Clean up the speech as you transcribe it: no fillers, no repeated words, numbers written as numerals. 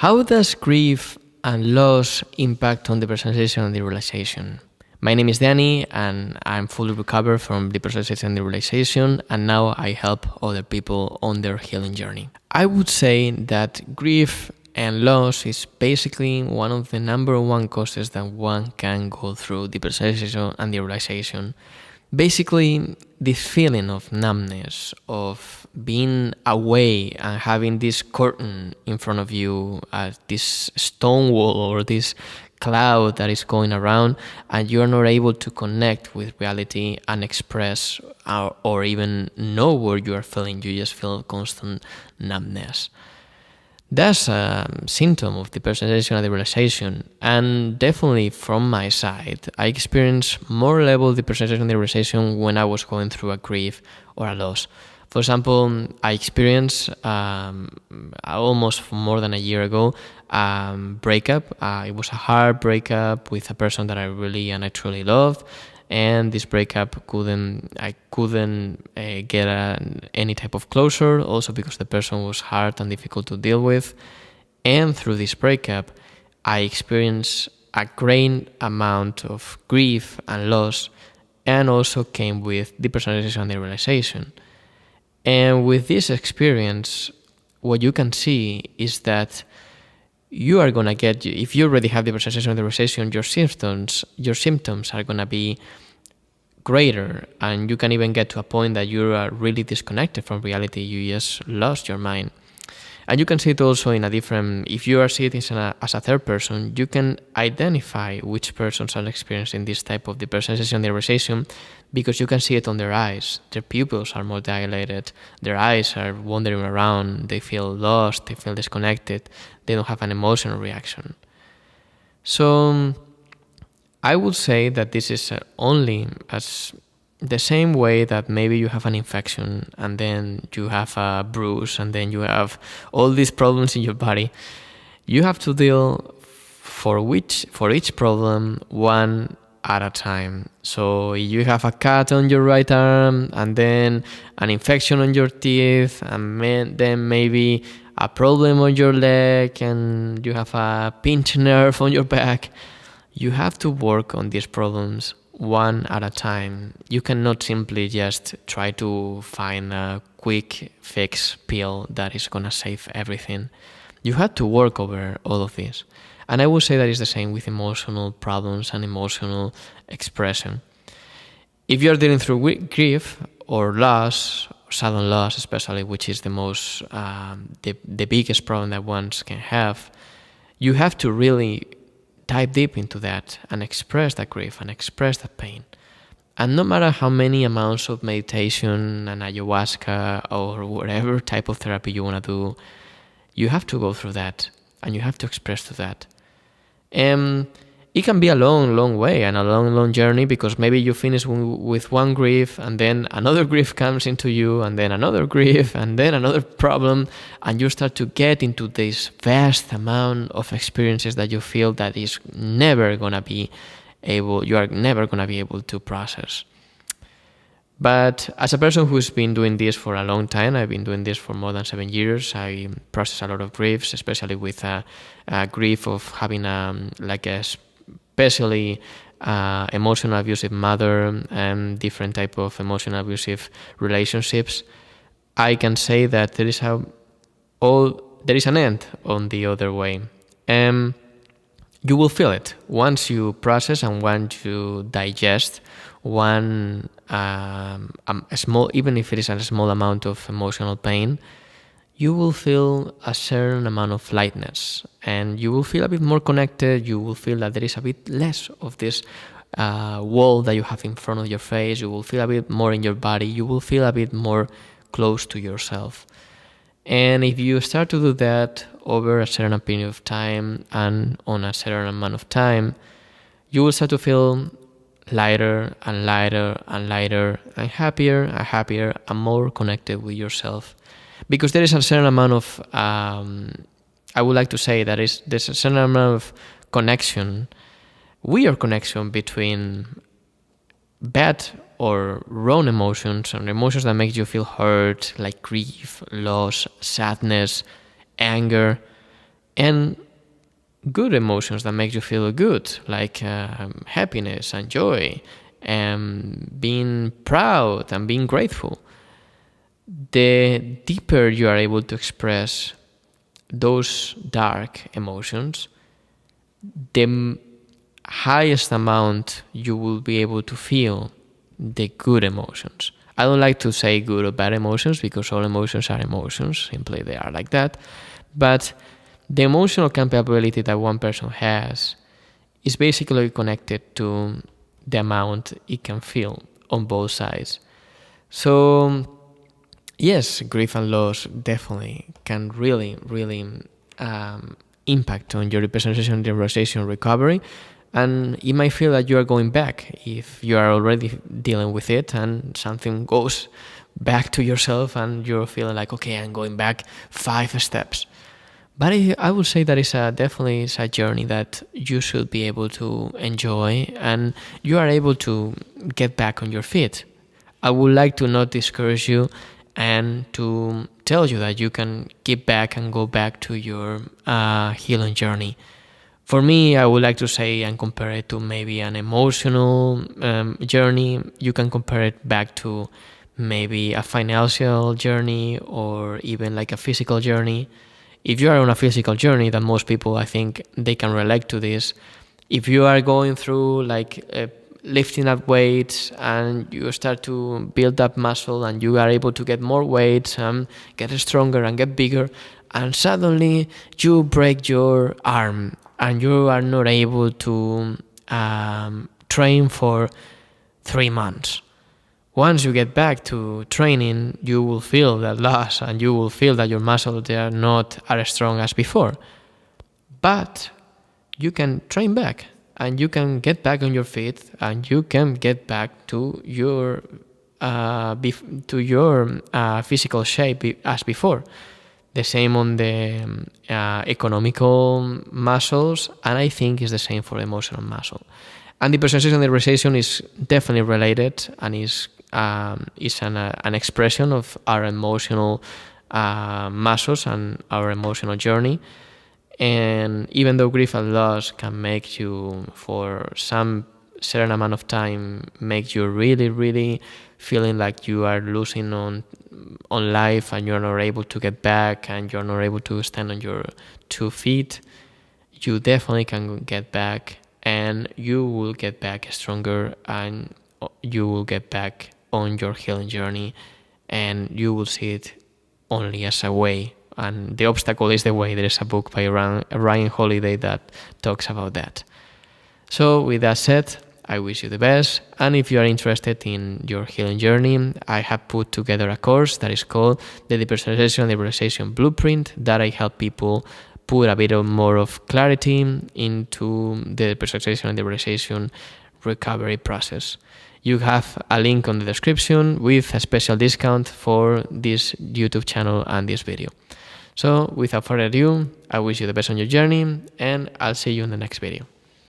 How does grief and loss impact on the personalization and the realization? My name is Danny, and I'm fully recovered from depersonalization and derealization, and now I help other people on their healing journey. I would say that grief and loss is basically one of the number one causes that one can go through depersonalization and derealization. Basically, this feeling of numbness, of being away and having this curtain in front of you, this stone wall or this cloud that is going around, and you are not able to connect with reality and express or even know what you are feeling. You just feel constant numbness. That's a symptom of depersonalization and derealization, and definitely from my side, I experienced more level depersonalization and derealization when I was going through a grief or a loss. For example, I experienced almost more than a year ago breakup. It was a hard breakup with a person that I really and I truly loved, and this breakup I couldn't get any type of closure, also because the person was hard and difficult to deal with. And through this breakup, I experienced a great amount of grief and loss, and also came with depersonalization and derealization. And with this experience, what you can see is that you are gonna get, if you already have depersonalization and derealization, your symptoms are gonna be greater, and you can even get to a point that you are really disconnected from reality. You just lost your mind. And you can see it also in a different, if you are seeing it as a third person, you can identify which persons are experiencing this type of depersonalization and derealization, because you can see it on their eyes. Their pupils are more dilated, their eyes are wandering around, they feel lost, they feel disconnected, they don't have an emotional reaction. So I would say that this is only as the same way that maybe you have an infection and then you have a bruise and then you have all these problems in your body. You have to deal for each problem one at a time. So you have a cut on your right arm and then an infection on your teeth and then maybe a problem on your leg and you have a pinched nerve on your back. You have to work on these problems one at a time. You cannot simply just try to find a quick fix pill that is gonna save everything. You have to work over all of this. And I would say that is the same with emotional problems and emotional expression. If you're dealing through grief or loss, sudden loss especially, which is the most, the biggest problem that one can have, you have to really dive deep into that and express that grief and express that pain. And no matter how many amounts of meditation and ayahuasca or whatever type of therapy you want to do, you have to go through that and you have to express to that. It can be a long way and a long journey, because maybe you finish with one grief and then another grief comes into you and then another grief and then another problem, and you start to get into this vast amount of experiences that you feel that you are never going to be able to process. But as a person who's been doing this for a long time, I've been doing this for more than 7 years. I process a lot of griefs, especially with a grief of having especially emotional abusive mother and different type of emotional abusive relationships. I can say that there is an end on the other way. You will feel it once you process and once you digest one even if it is a small amount of emotional pain. You will feel a certain amount of lightness and you will feel a bit more connected. You will feel that there is a bit less of this wall that you have in front of your face. You will feel a bit more in your body. You will feel a bit more close to yourself. And if you start to do that over a certain period of time and on a certain amount of time, you will start to feel lighter and lighter and lighter and happier and more connected with yourself. Because there is a certain amount of, I would like to say that there's a certain amount of connection, weird connection between bad or wrong emotions and emotions that make you feel hurt, like grief, loss, sadness, anger. And good emotions that make you feel good, like happiness and joy, and being proud and being grateful. The deeper you are able to express those dark emotions, the highest amount you will be able to feel the good emotions. I don't like to say good or bad emotions because all emotions are emotions, simply they are like that. But the emotional capability that one person has is basically connected to the amount it can feel on both sides. So, yes, grief and loss definitely can really impact on your depersonalization, derealization recovery. And it might feel that you are going back if you are already dealing with it and something goes back to yourself and you're feeling like, okay, I'm going back 5 steps. But I would say that definitely is a journey that you should be able to enjoy and you are able to get back on your feet. I would like to not discourage you and to tell you that you can get back and go back to your healing journey. For me, I would like to say and compare it to maybe an emotional journey. You can compare it back to maybe a financial journey or even like a physical journey. If you are on a physical journey, that most people, I think, they can relate to this. If you are going through like lifting up weights and you start to build up muscle and you are able to get more weights and get stronger and get bigger, and suddenly you break your arm and you are not able to train for 3 months. Once you get back to training, you will feel that loss and you will feel that your muscles they are not as strong as before. But you can train back and you can get back on your feet and you can get back to your physical shape as before. The same on the economical muscles, and I think it's the same for emotional muscle. And the depersonalization and derealization is definitely related and is an expression of our emotional muscles and our emotional journey. And even though grief and loss can make you, for some certain amount of time, make you really feeling like you are losing on life and you're not able to get back and you're not able to stand on your 2 feet, you definitely can get back and you will get back stronger and you will get back on your healing journey and you will see it only as a way. And the obstacle is the way. There is a book by Ryan Holiday that talks about that. So with that said, I wish you the best. And if you are interested in your healing journey, I have put together a course that is called the Depersonalization and Derealization Blueprint that I help people put a bit more of clarity into the depersonalization and derealization recovery process. You have a link on the description with a special discount for this YouTube channel and this video. So without further ado, I wish you the best on your journey and I'll see you in the next video.